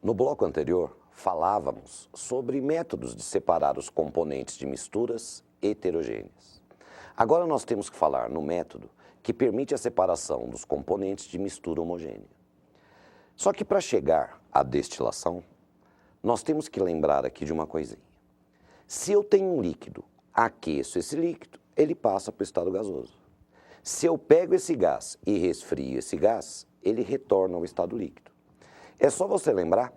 No bloco anterior, falávamos sobre métodos de separar os componentes de misturas heterogêneas. Agora nós temos que falar no método que permite a separação dos componentes de mistura homogênea. Só que para chegar à destilação, nós temos que lembrar aqui de uma coisinha. Se eu tenho um líquido, aqueço esse líquido, ele passa para o estado gasoso. Se eu pego esse gás e resfrio esse gás, ele retorna ao estado líquido. É só você lembrar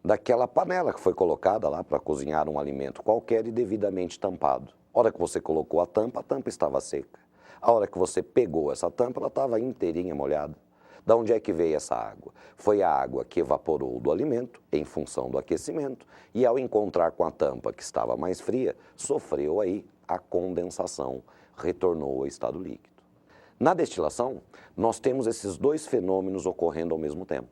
daquela panela que foi colocada lá para cozinhar um alimento qualquer e devidamente tampado. A hora que você colocou a tampa estava seca. A hora que você pegou essa tampa, ela estava inteirinha molhada. Da onde é que veio essa água? Foi a água que evaporou do alimento em função do aquecimento e ao encontrar com a tampa que estava mais fria, sofreu aí a condensação, retornou ao estado líquido. Na destilação, nós temos esses dois fenômenos ocorrendo ao mesmo tempo.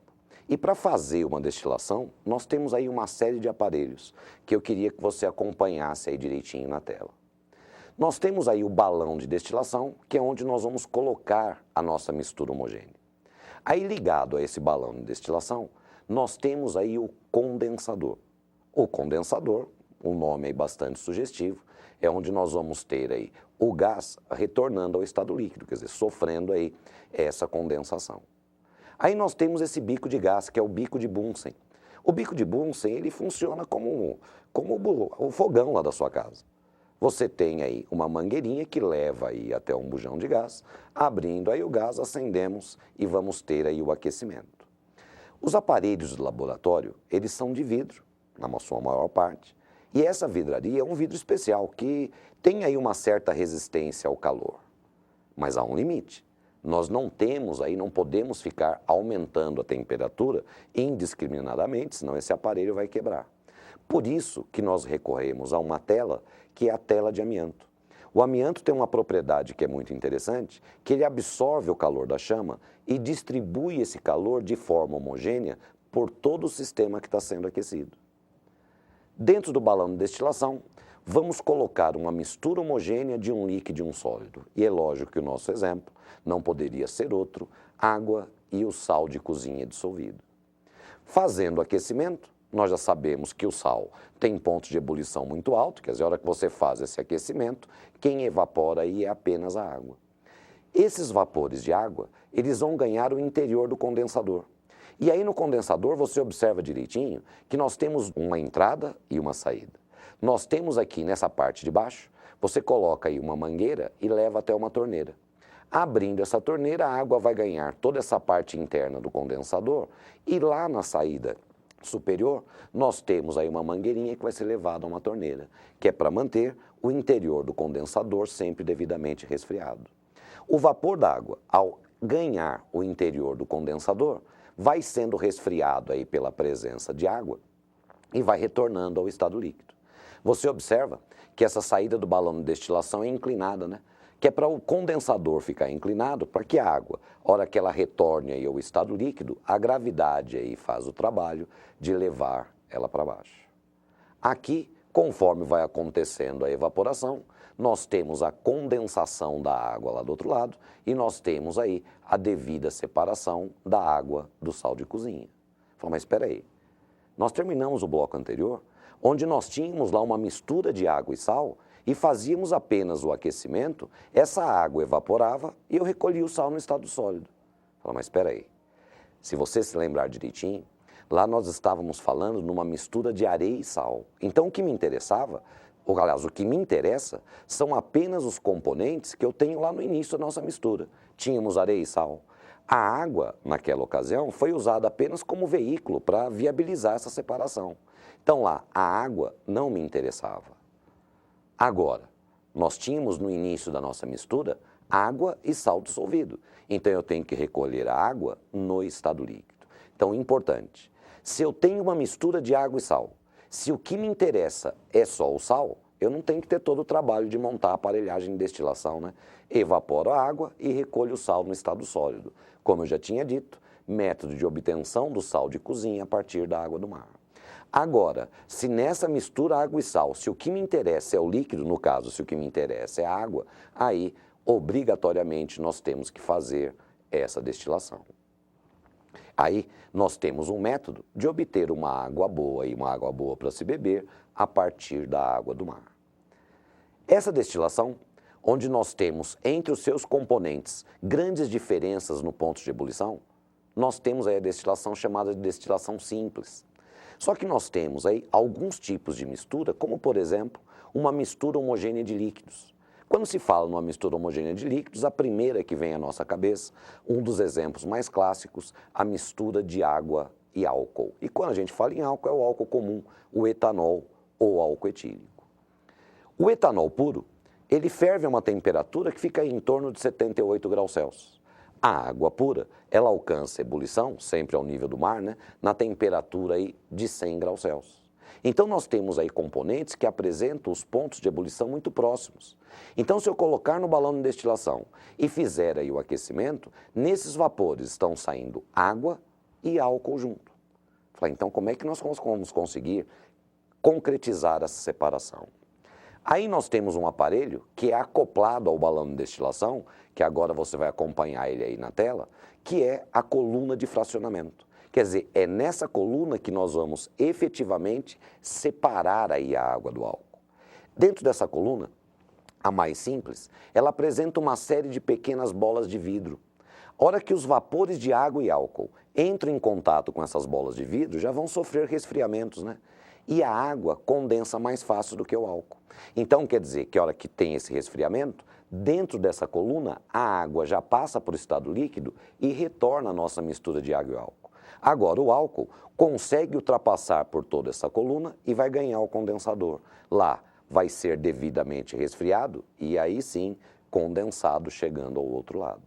E para fazer uma destilação, nós temos aí uma série de aparelhos que eu queria que você acompanhasse aí direitinho na tela. Nós temos aí o balão de destilação, que é onde nós vamos colocar a nossa mistura homogênea. Aí ligado a esse balão de destilação, nós temos aí o condensador. O condensador, um nome aí bastante sugestivo, é onde nós vamos ter aí o gás retornando ao estado líquido, quer dizer, sofrendo aí essa condensação. Aí nós temos esse bico de gás, que é o bico de Bunsen. O bico de Bunsen, ele funciona como o fogão lá da sua casa. Você tem aí uma mangueirinha que leva aí até um bujão de gás, abrindo aí o gás, acendemos e vamos ter aí o aquecimento. Os aparelhos de laboratório, eles são de vidro, na sua maior parte, e essa vidraria é um vidro especial que tem aí uma certa resistência ao calor. Mas há um limite. Nós não temos aí, não podemos ficar aumentando a temperatura indiscriminadamente, senão esse aparelho vai quebrar. Por isso que nós recorremos a uma tela, que é a tela de amianto. O amianto tem uma propriedade que é muito interessante, que ele absorve o calor da chama e distribui esse calor de forma homogênea por todo o sistema que está sendo aquecido. Dentro do balão de destilação, vamos colocar uma mistura homogênea de um líquido e um sólido. E é lógico que o nosso exemplo não poderia ser outro, água e o sal de cozinha dissolvido. Fazendo o aquecimento, nós já sabemos que o sal tem pontos de ebulição muito alto, quer dizer, a hora que você faz esse aquecimento, quem evapora aí é apenas a água. Esses vapores de água, eles vão ganhar o interior do condensador. E aí no condensador você observa direitinho que nós temos uma entrada e uma saída. Nós temos aqui nessa parte de baixo, você coloca aí uma mangueira e leva até uma torneira. Abrindo essa torneira, a água vai ganhar toda essa parte interna do condensador e lá na saída superior, nós temos aí uma mangueirinha que vai ser levada a uma torneira, que é para manter o interior do condensador sempre devidamente resfriado. O vapor d'água, ao ganhar o interior do condensador, vai sendo resfriado aí pela presença de água e vai retornando ao estado líquido. Você observa que essa saída do balão de destilação é inclinada, né? Que é para o condensador ficar inclinado, para que a água, a hora que ela retorne aí ao estado líquido, a gravidade aí faz o trabalho de levar ela para baixo. Aqui, conforme vai acontecendo a evaporação, nós temos a condensação da água lá do outro lado e nós temos aí a devida separação da água do sal de cozinha. Fala, mas espera aí, nós terminamos o bloco anterior, onde nós tínhamos lá uma mistura de água e sal e fazíamos apenas o aquecimento, essa água evaporava e eu recolhia o sal no estado sólido. Fala, mas espera aí, se você se lembrar direitinho, lá nós estávamos falando numa mistura de areia e sal. Então o que me interessava, ou aliás, o que me interessa, são apenas os componentes que eu tenho lá no início da nossa mistura. Tínhamos areia e sal. A água, naquela ocasião, foi usada apenas como veículo para viabilizar essa separação. Então lá, a água não me interessava. Agora, nós tínhamos no início da nossa mistura água e sal dissolvido. Então eu tenho que recolher a água no estado líquido. Então, importante, se eu tenho uma mistura de água e sal, se o que me interessa é só o sal, eu não tenho que ter todo o trabalho de montar a aparelhagem de destilação, né? Evaporo a água e recolho o sal no estado sólido. Como eu já tinha dito, método de obtenção do sal de cozinha a partir da água do mar. Agora, se nessa mistura água e sal, se o que me interessa é o líquido, no caso, se o que me interessa é a água, aí, obrigatoriamente, nós temos que fazer essa destilação. Aí nós temos um método de obter uma água boa e uma água boa para se beber a partir da água do mar. Essa destilação, onde nós temos entre os seus componentes grandes diferenças no ponto de ebulição, nós temos aí a destilação chamada de destilação simples. Só que nós temos aí alguns tipos de mistura, como por exemplo, uma mistura homogênea de líquidos. Quando se fala numa mistura homogênea de líquidos, a primeira que vem à nossa cabeça, um dos exemplos mais clássicos, a mistura de água e álcool. E quando a gente fala em álcool, é o álcool comum, o etanol ou álcool etílico. O etanol puro, ele ferve a uma temperatura que fica em torno de 78 graus Celsius. A água pura, ela alcança ebulição, sempre ao nível do mar, né, na temperatura aí de 100 graus Celsius. Então nós temos aí componentes que apresentam os pontos de ebulição muito próximos. Então se eu colocar no balão de destilação e fizer aí o aquecimento, nesses vapores estão saindo água e álcool junto. Então como é que nós vamos conseguir concretizar essa separação? Aí nós temos um aparelho que é acoplado ao balão de destilação, que agora você vai acompanhar ele aí na tela, que é a coluna de fracionamento. Quer dizer, é nessa coluna que nós vamos efetivamente separar aí a água do álcool. Dentro dessa coluna, a mais simples, ela apresenta uma série de pequenas bolas de vidro. A hora que os vapores de água e álcool entram em contato com essas bolas de vidro, já vão sofrer resfriamentos, né? E a água condensa mais fácil do que o álcool. Então, quer dizer que a hora que tem esse resfriamento, dentro dessa coluna, a água já passa para o estado líquido e retorna à nossa mistura de água e álcool. Agora, o álcool consegue ultrapassar por toda essa coluna e vai ganhar o condensador. Lá vai ser devidamente resfriado e aí sim condensado chegando ao outro lado.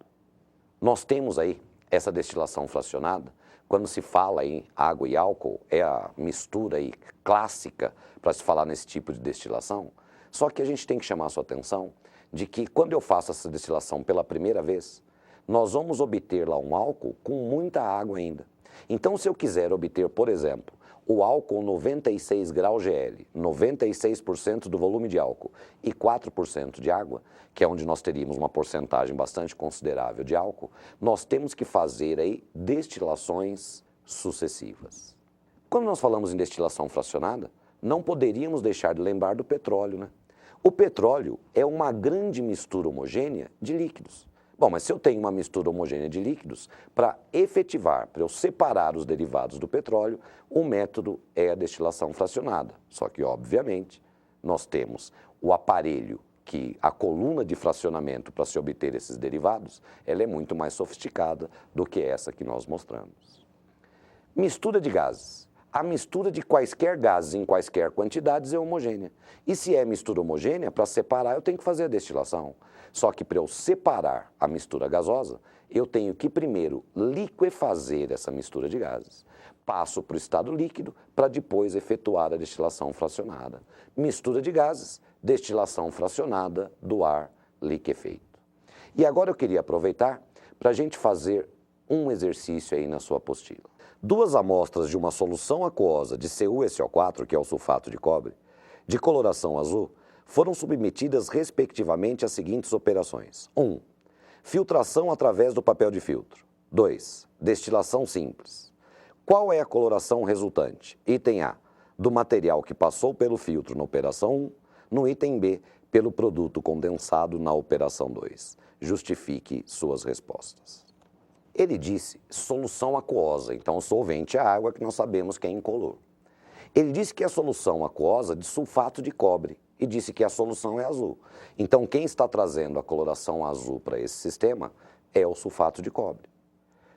Nós temos aí essa destilação fracionada. Quando se fala em água e álcool, é a mistura aí clássica para se falar nesse tipo de destilação. Só que a gente tem que chamar a sua atenção de que quando eu faço essa destilação pela primeira vez, nós vamos obter lá um álcool com muita água ainda. Então, se eu quiser obter, por exemplo, o álcool 96 graus GL, 96% do volume de álcool e 4% de água, que é onde nós teríamos uma porcentagem bastante considerável de álcool, nós temos que fazer aí destilações sucessivas. Quando nós falamos em destilação fracionada, não poderíamos deixar de lembrar do petróleo, né? O petróleo é uma grande mistura homogênea de líquidos. Bom, mas se eu tenho uma mistura homogênea de líquidos, para efetivar, para eu separar os derivados do petróleo, o método é a destilação fracionada. Só que, obviamente, nós temos o aparelho, que a coluna de fracionamento para se obter esses derivados, ela é muito mais sofisticada do que essa que nós mostramos. Mistura de gases. A mistura de quaisquer gases em quaisquer quantidades é homogênea. E se é mistura homogênea, para separar eu tenho que fazer a destilação. Só que para eu separar a mistura gasosa, eu tenho que primeiro liquefazer essa mistura de gases. Passo para o estado líquido para depois efetuar a destilação fracionada. Mistura de gases, destilação fracionada do ar liquefeito. E agora eu queria aproveitar para a gente fazer um exercício aí na sua apostila. 2 amostras de uma solução aquosa de CuSO4, que é o sulfato de cobre, de coloração azul, foram submetidas respectivamente às seguintes operações. 1. Filtração através do papel de filtro. 2. Destilação simples. Qual é a coloração resultante? Item A, do material que passou pelo filtro na operação 1, no item B, pelo produto condensado na operação 2. Justifique suas respostas. Ele disse solução aquosa, então o solvente é a água que nós sabemos que é incolor. Ele disse que é solução aquosa de sulfato de cobre e disse que a solução é azul. Então quem está trazendo a coloração azul para esse sistema é o sulfato de cobre.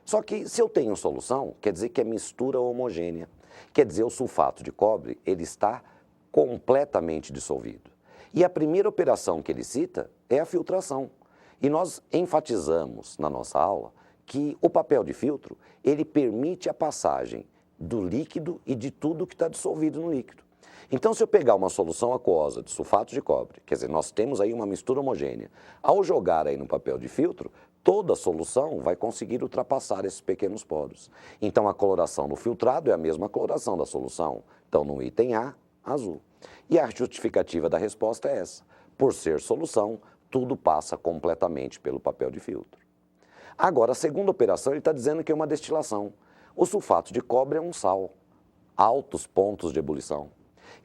Só que se eu tenho solução, quer dizer que é mistura homogênea. Quer dizer, o sulfato de cobre ele está completamente dissolvido. E a primeira operação que ele cita é a filtração. E nós enfatizamos na nossa aula que o papel de filtro, ele permite a passagem do líquido e de tudo que está dissolvido no líquido. Então, se eu pegar uma solução aquosa de sulfato de cobre, quer dizer, nós temos aí uma mistura homogênea, ao jogar aí no papel de filtro, toda a solução vai conseguir ultrapassar esses pequenos poros. Então, a coloração no filtrado é a mesma coloração da solução. Então, no item A, azul. E a justificativa da resposta é essa. Por ser solução, tudo passa completamente pelo papel de filtro. Agora, a segunda operação, ele está dizendo que é uma destilação. O sulfato de cobre é um sal, altos pontos de ebulição.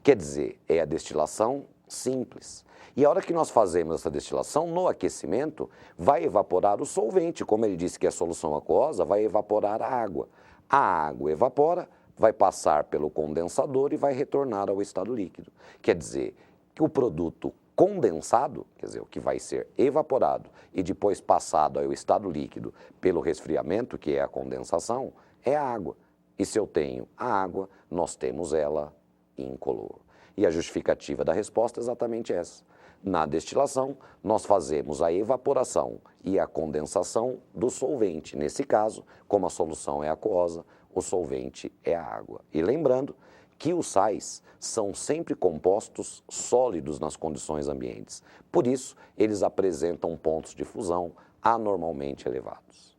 Quer dizer, é a destilação simples. E a hora que nós fazemos essa destilação, no aquecimento, vai evaporar o solvente. Como ele disse que é solução aquosa, vai evaporar a água. A água evapora, vai passar pelo condensador e vai retornar ao estado líquido. Quer dizer, que o produto condensado, quer dizer, o que vai ser evaporado e depois passado ao estado líquido pelo resfriamento, que é a condensação, é a água. E se eu tenho a água, nós temos ela incolor. E a justificativa da resposta é exatamente essa. Na destilação, nós fazemos a evaporação e a condensação do solvente. Nesse caso, como a solução é aquosa, o solvente é a água. E lembrando que os sais são sempre compostos sólidos nas condições ambientes. Por isso, eles apresentam pontos de fusão anormalmente elevados.